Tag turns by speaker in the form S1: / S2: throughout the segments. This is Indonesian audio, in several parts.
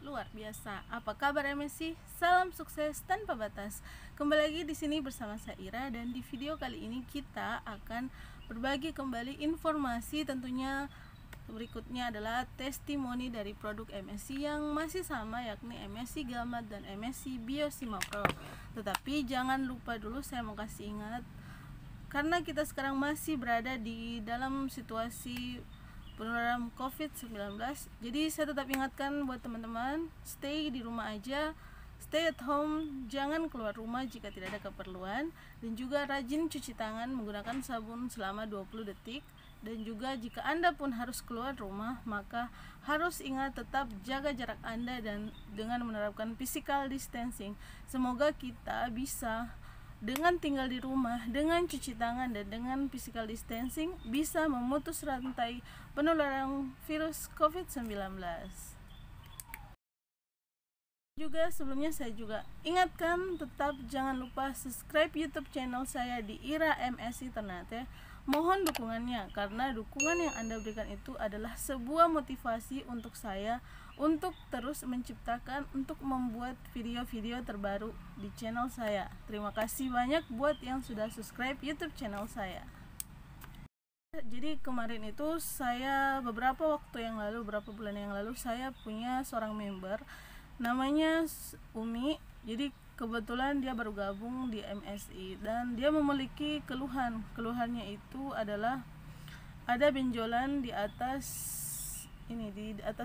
S1: luar biasa. Apa kabar MSI? Salam sukses tanpa batas. Kembali lagi di sini bersama saya Ira, dan di video kali ini kita akan berbagi kembali informasi. Tentunya berikutnya adalah testimoni dari produk MSI yang masih sama, yakni MSI Gamat dan MSI Biosima Pro. Tetapi jangan lupa dulu, saya mau kasih ingat, karena kita sekarang masih berada di dalam situasi penularan COVID-19. Jadi saya tetap ingatkan buat teman-teman, stay di rumah aja, stay at home, jangan keluar rumah jika tidak ada keperluan, dan juga rajin cuci tangan menggunakan sabun selama 20 detik. Dan juga jika Anda pun harus keluar rumah, maka harus ingat tetap jaga jarak Anda dan dengan menerapkan physical distancing. Semoga kita bisa dengan tinggal di rumah, dengan cuci tangan, dan dengan physical distancing bisa memutus rantai penularan virus COVID-19. Juga sebelumnya saya juga ingatkan, tetap jangan lupa subscribe YouTube channel saya di Ira MSI Ternate. Mohon dukungannya, karena dukungan yang Anda berikan itu adalah sebuah motivasi untuk saya untuk terus menciptakan, untuk membuat video-video terbaru di channel saya. Terima kasih banyak buat yang sudah subscribe YouTube channel saya. Jadi kemarin itu saya beberapa bulan yang lalu saya punya seorang member namanya Umi. Jadi kebetulan dia baru gabung di MSI dan dia memiliki keluhannya itu adalah ada benjolan di atas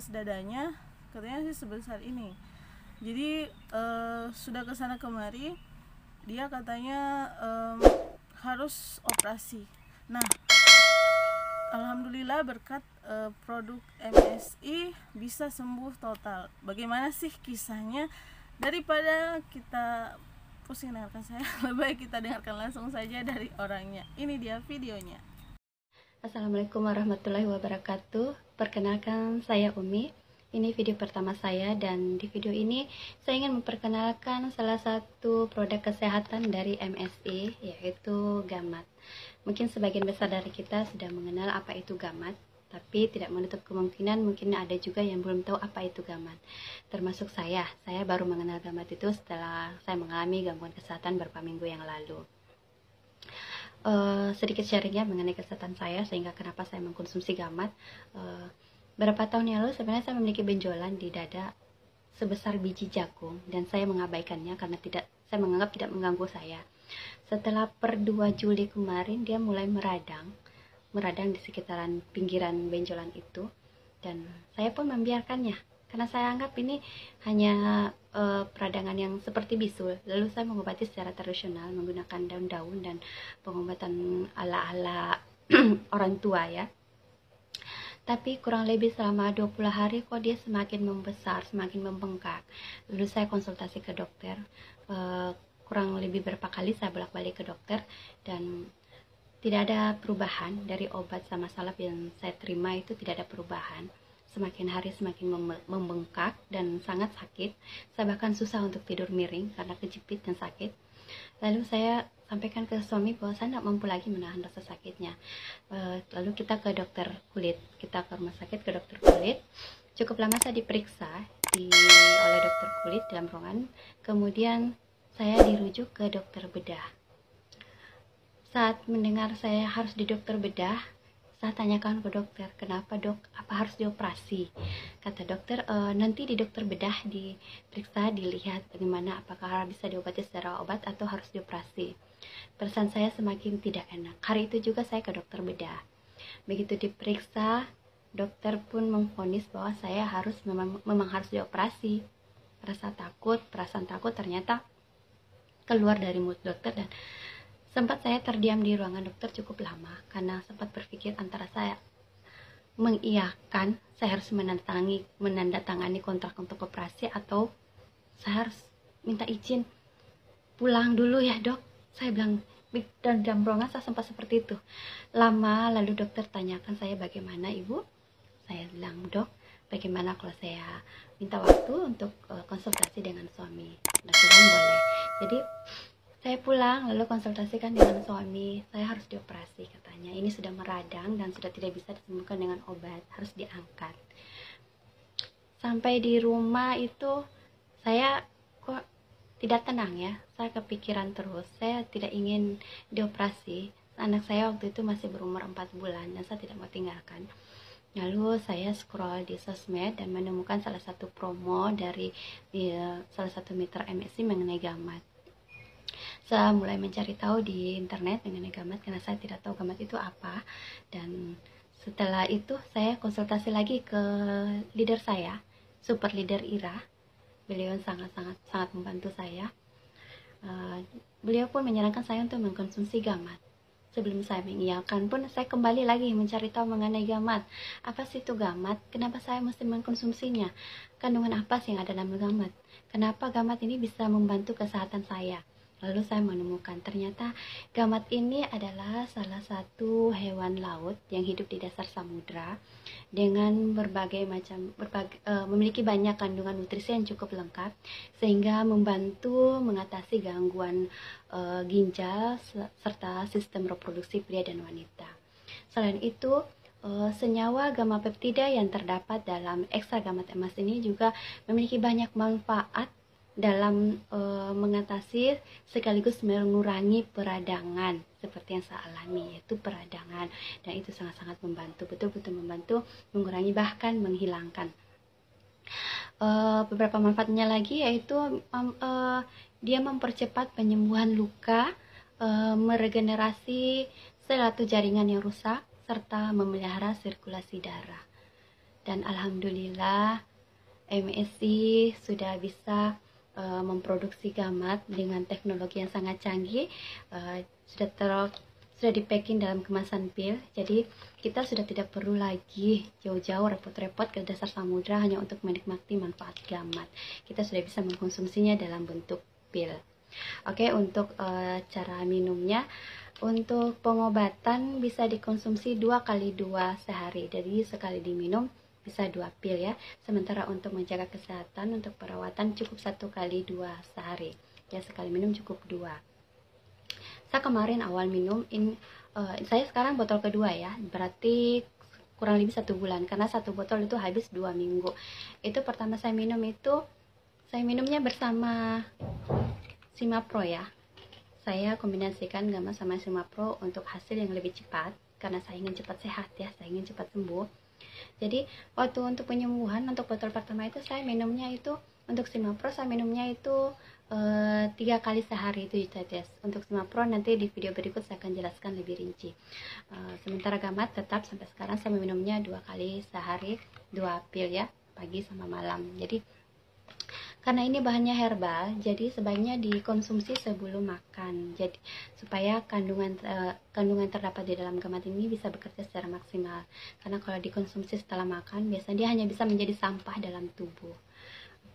S1: dadanya, katanya sih sebesar ini. Jadi sudah kesana kemari, dia katanya harus operasi. Nah, alhamdulillah berkat produk MSI bisa sembuh total. Bagaimana sih kisahnya? Daripada kita pusing dengarkan saya, lebih baik kita dengarkan langsung saja dari orangnya. Ini dia videonya.
S2: Assalamualaikum warahmatullahi wabarakatuh. Perkenalkan, saya Umi. Ini video pertama saya, dan di video ini saya ingin memperkenalkan salah satu produk kesehatan dari MSI, yaitu Gamat. Mungkin sebagian besar dari kita sudah mengenal apa itu Gamat, tapi tidak menutup kemungkinan mungkin ada juga yang belum tahu apa itu Gamat. Termasuk saya baru mengenal Gamat itu setelah saya mengalami gangguan kesehatan beberapa minggu yang lalu. Sedikit sharingnya mengenai kesehatan saya, sehingga kenapa saya mengkonsumsi Gamat. Beberapa tahun yang lalu sebenarnya saya memiliki benjolan di dada sebesar biji jagung, dan saya mengabaikannya karena saya menganggap tidak mengganggu saya. Setelah per 2 Juli kemarin, dia mulai meradang di sekitaran pinggiran benjolan itu, dan saya pun membiarkannya karena saya anggap ini hanya peradangan yang seperti bisul. Lalu saya mengobati secara tradisional menggunakan daun-daun dan pengobatan ala-ala orang tua ya. Tapi kurang lebih selama 20 hari kok dia semakin membesar, semakin membengkak. Lalu saya konsultasi ke dokter, kurang lebih berapa kali saya bolak-balik ke dokter, dan tidak ada perubahan dari obat sama salep yang saya terima. Itu tidak ada perubahan. Semakin hari semakin membengkak dan sangat sakit. Saya bahkan susah untuk tidur miring karena kejepit dan sakit. Lalu saya sampaikan ke suami bahwa saya tidak mampu lagi menahan rasa sakitnya. Lalu kita ke dokter kulit, kita ke rumah sakit, ke dokter kulit. Cukup lama saya diperiksa oleh dokter kulit dalam ruangan. Kemudian saya dirujuk ke dokter bedah. Saat mendengar saya harus di dokter bedah, saya tanyakan ke dokter, kenapa dok, apa harus dioperasi? Kata dokter, nanti di dokter bedah diperiksa, dilihat bagaimana, apakah bisa diobati secara obat atau harus dioperasi. Perasaan saya semakin tidak enak. Hari itu juga saya ke dokter bedah. Begitu diperiksa, dokter pun memvonis bahwa saya memang harus dioperasi. Perasaan takut ternyata keluar dari mulut dokter, dan sempat saya terdiam di ruangan dokter cukup lama karena sempat berpikir antara saya mengiyakan saya harus menandatangani kontrak untuk operasi, atau saya harus minta izin pulang dulu ya dok. Saya bilang, dan dalam ruangan saya sempat seperti itu lama. Lalu dokter tanyakan saya, bagaimana ibu? Saya bilang, dok, bagaimana kalau saya minta waktu untuk konsultasi dengan suami? Dokter bilang boleh. Jadi saya pulang lalu konsultasikan dengan suami, saya harus dioperasi katanya. Ini sudah meradang dan sudah tidak bisa disembuhkan dengan obat, harus diangkat. Sampai di rumah itu saya kok tidak tenang ya, saya kepikiran terus, saya tidak ingin dioperasi. Anak saya waktu itu masih berumur 4 bulan dan saya tidak mau tinggalkan. Lalu saya scroll di sosmed dan menemukan salah satu promo dari salah satu mitra MSI mengenai gamat. Saya mulai mencari tahu di internet mengenai gamat karena saya tidak tahu gamat itu apa. Dan setelah itu saya konsultasi lagi ke leader saya, super leader Ira. Beliau sangat membantu saya. Beliau pun menyarankan saya untuk mengkonsumsi gamat. Sebelum saya mengiyakan pun, saya kembali lagi mencari tahu mengenai gamat. Apa sih itu gamat? Kenapa saya mesti mengkonsumsinya? Kandungan apa sih yang ada dalam gamat? Kenapa gamat ini bisa membantu kesehatan saya? Lalu saya menemukan ternyata gamat ini adalah salah satu hewan laut yang hidup di dasar samudra dengan memiliki banyak kandungan nutrisi yang cukup lengkap sehingga membantu mengatasi gangguan ginjal serta sistem reproduksi pria dan wanita. Selain itu, senyawa gamma peptida yang terdapat dalam ekstrak gamat emas ini juga memiliki banyak manfaat dalam mengatasi sekaligus mengurangi peradangan seperti yang saya alami, yaitu peradangan, dan itu sangat-sangat membantu, betul-betul membantu mengurangi bahkan menghilangkan. Beberapa manfaatnya lagi yaitu dia mempercepat penyembuhan luka, meregenerasi sel atau jaringan yang rusak, serta memelihara sirkulasi darah. Dan alhamdulillah MSI sudah bisa memproduksi gamat dengan teknologi yang sangat canggih. Sudah di-packing dalam kemasan pil, jadi kita sudah tidak perlu lagi jauh-jauh repot-repot ke dasar samudra hanya untuk menikmati manfaat gamat. Kita sudah bisa mengkonsumsinya dalam bentuk pil. Oke, untuk cara minumnya, untuk pengobatan bisa dikonsumsi 2 kali 2 sehari, jadi sekali diminum bisa 2 pil ya. Sementara untuk menjaga kesehatan, untuk perawatan cukup 1 kali 2 sehari ya, sekali minum cukup 2. Saya kemarin awal minum saya sekarang botol kedua ya, berarti kurang lebih 1 bulan karena 1 botol itu habis 2 minggu. Itu pertama saya minum itu, saya minumnya bersama Simapro ya. Saya kombinasikan gamma sama Simapro untuk hasil yang lebih cepat karena saya ingin cepat sehat ya, saya ingin cepat sembuh. Jadi waktu untuk penyembuhan, untuk botol pertama itu saya minumnya itu, untuk Simapro saya minumnya itu 3 kali sehari, itu tetes. Untuk Simapro nanti di video berikut saya akan jelaskan lebih rinci. Sementara gamat tetap sampai sekarang saya minumnya 2 kali sehari, 2 pil ya, pagi sama malam. Jadi karena ini bahannya herbal, jadi sebaiknya dikonsumsi sebelum makan. Jadi supaya kandungan terdapat di dalam gamat ini bisa bekerja secara maksimal. Karena kalau dikonsumsi setelah makan, biasanya dia hanya bisa menjadi sampah dalam tubuh.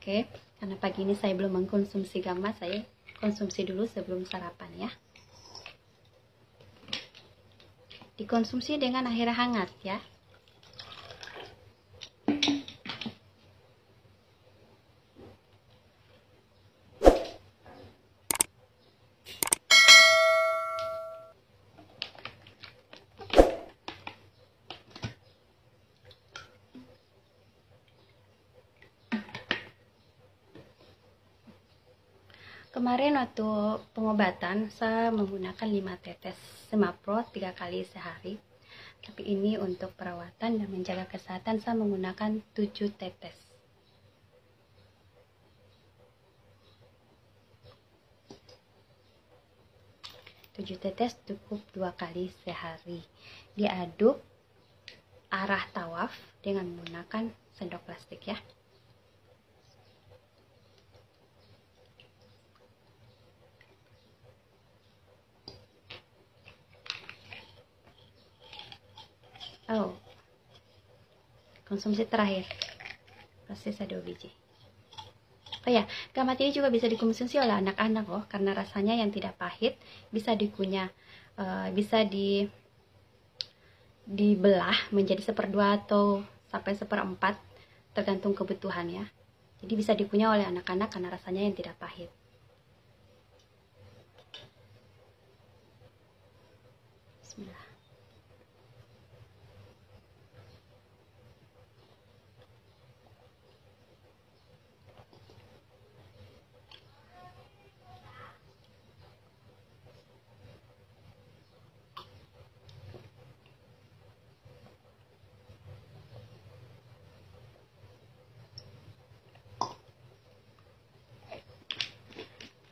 S2: Oke, karena pagi ini saya belum mengkonsumsi gamat, saya konsumsi dulu sebelum sarapan ya. Dikonsumsi dengan air hangat ya. Kemarin waktu pengobatan saya menggunakan 5 tetes Simapro 3 kali sehari. Tapi ini untuk perawatan dan menjaga kesehatan saya menggunakan 7 tetes. 7 tetes cukup 2 kali sehari. Diaduk arah tawaf dengan menggunakan sendok plastik ya. Konsumsi terakhir pasti 2 biji. Oh ya, gamat ini juga bisa dikonsumsi oleh anak-anak loh, karena rasanya yang tidak pahit, bisa dikunyah, bisa dibelah menjadi 1/2 atau sampai 1/4 tergantung kebutuhan ya. Jadi bisa dikunyah oleh anak-anak karena rasanya yang tidak pahit. Bismillah.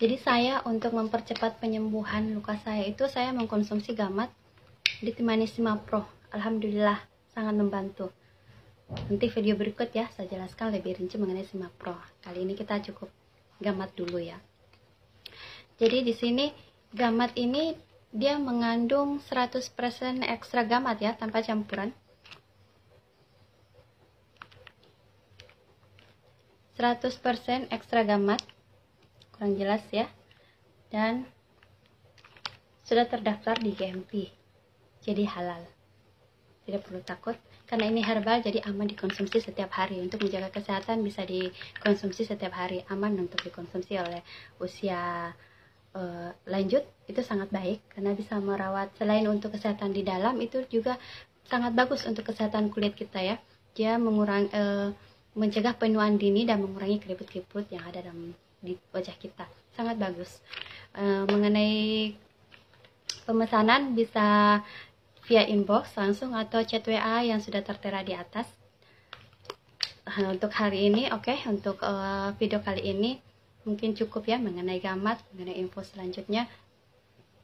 S2: Jadi saya untuk mempercepat penyembuhan luka saya itu saya mengkonsumsi Gamat ditemani Simapro. Alhamdulillah sangat membantu. Nanti video berikut ya saya jelaskan lebih rinci mengenai Simapro. Kali ini kita cukup Gamat dulu ya. Jadi di sini Gamat ini dia mengandung 100% ekstra Gamat ya, tanpa campuran. 100% ekstra Gamat, kurang jelas ya, dan sudah terdaftar di GMP, jadi halal, tidak perlu takut karena ini herbal, jadi aman dikonsumsi setiap hari. Untuk menjaga kesehatan bisa dikonsumsi setiap hari, aman untuk dikonsumsi oleh usia lanjut, itu sangat baik karena bisa merawat, selain untuk kesehatan di dalam, itu juga sangat bagus untuk kesehatan kulit kita ya. Dia mencegah penuaan dini dan mengurangi keriput-keriput yang ada di wajah kita, sangat bagus. Mengenai pemesanan bisa via inbox langsung atau chat WA yang sudah tertera di atas. Untuk hari ini untuk video kali ini mungkin cukup ya mengenai Gamat. Mengenai info selanjutnya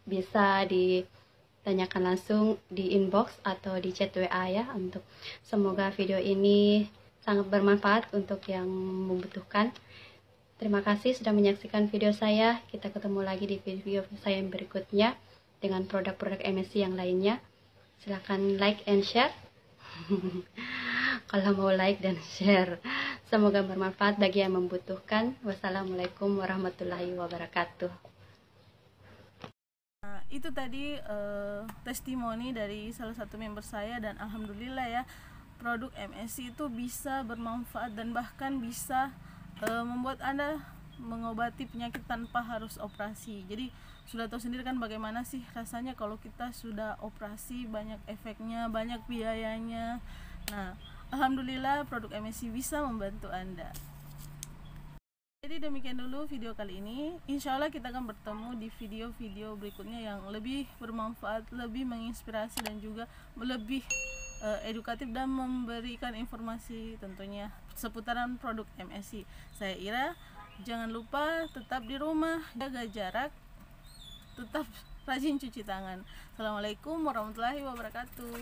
S2: bisa ditanyakan langsung di inbox atau di chat WA ya. Untuk semoga video ini sangat bermanfaat untuk yang membutuhkan. Terima kasih sudah menyaksikan video saya. Kita ketemu lagi di video saya yang berikutnya dengan produk-produk MSC yang lainnya. Silahkan like and share. Kalau mau like dan share, semoga bermanfaat bagi yang membutuhkan. Wassalamualaikum warahmatullahi wabarakatuh.
S1: Nah, itu tadi testimoni dari salah satu member saya, dan alhamdulillah ya, produk MSC itu bisa bermanfaat dan bahkan bisa membuat Anda mengobati penyakit tanpa harus operasi. Jadi sudah tahu sendiri kan bagaimana sih rasanya kalau kita sudah operasi, banyak efeknya, banyak biayanya. Nah, alhamdulillah produk MSC bisa membantu Anda. Jadi demikian dulu video kali ini. Insya Allah kita akan bertemu di video-video berikutnya yang lebih bermanfaat, lebih menginspirasi, dan juga lebih edukatif dan memberikan informasi tentunya seputaran produk MSC. Saya Ira, jangan lupa tetap di rumah, jaga jarak, tetap rajin cuci tangan. Assalamualaikum warahmatullahi wabarakatuh.